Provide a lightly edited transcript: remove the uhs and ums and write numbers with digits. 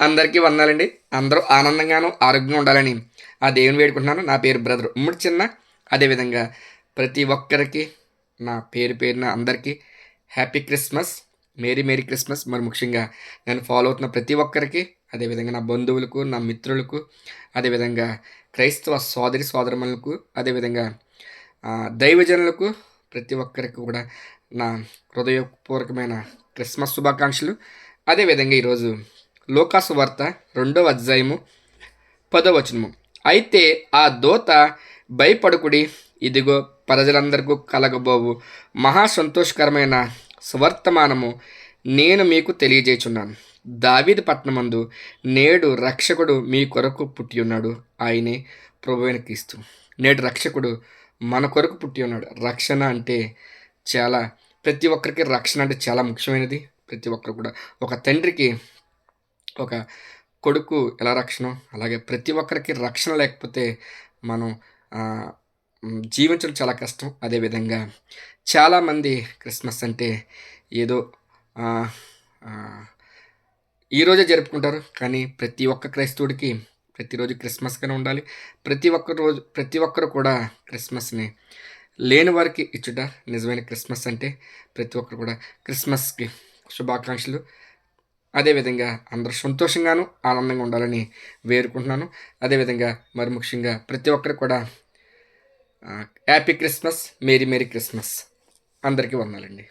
అందరికీ వందనాలండి. అందరూ ఆనందంగాను, ఆరోగ్యంగా ఉండాలని ఆ దేవుని వేడుకుంటున్నాను. నా పేరు బ్రదర్ ఉమ్మడి చిన్న. అదేవిధంగా ప్రతి ఒక్కరికి నా పేరు పేరున అందరికీ happy Christmas. Merry merry Christmas. మరి ముఖ్యంగా నన్ను ఫాలో అవుతున్న ప్రతి ఒక్కరికి, అదేవిధంగా నా బంధువులకు, నా మిత్రులకు, అదేవిధంగా క్రైస్తవ సోదరి సోదరీమణులకు, అదేవిధంగా దైవజనులకు ప్రతి ఒక్కరికి కూడా నా హృదయపూర్వకమైన క్రిస్మస్ శుభాకాంక్షలు. అదేవిధంగా ఈరోజు లూకాసు వార్త 2వ అధ్యాయము 10వ వచనము. అయితే ఆ దూత భయపడకుడి, ఇదిగో ప్రజలందరికీ కలగబోవు మహా సంతోషకరమైన సువర్తమానము నేను మీకు తెలియజేయుచున్నాను. దావీదు పట్టణమందు నేడు రక్షకుడు మీ కొరకు పుట్టి ఉన్నాడు. ఆయనే ప్రభువైన క్రీస్తు. నేడు రక్షకుడు మన కొరకు పుట్టి ఉన్నాడు. రక్షణ అంటే చాలా, ప్రతి ఒక్కరికి రక్షణ అంటే చాలా ముఖ్యమైనది. ప్రతి ఒక్కరు కూడా ఒక తండ్రికి ఒక కొడుకు ఎలా రక్షణో, అలాగే ప్రతి ఒక్కరికి రక్షణ లేకపోతే మనం జీవించడం చాలా కష్టం. అదేవిధంగా చాలామంది క్రిస్మస్ అంటే ఏదో ఆహ్, ఆహ్, ఈరోజే జరుపుకుంటారు. కానీ ప్రతి ఒక్క క్రైస్తవుడికి ప్రతిరోజు క్రిస్మస్‌గానే ఉండాలి. ప్రతి ఒక్కరు కూడా క్రిస్మస్‌ని లేని వారికి ఇచ్చుట నిజమైన క్రిస్మస్ అంటే. ప్రతి ఒక్కరు కూడా క్రిస్మస్‌కి శుభాకాంక్షలు. అదేవిధంగా అందరూ సంతోషంగాను, ఆనందంగా ఉండాలని వేడుకుంటున్నాను. అదేవిధంగా మరి ముఖ్యంగా ప్రతి ఒక్కరికి కూడా happy Christmas, merry merry Christmas. అందరికీ వందనాలండి.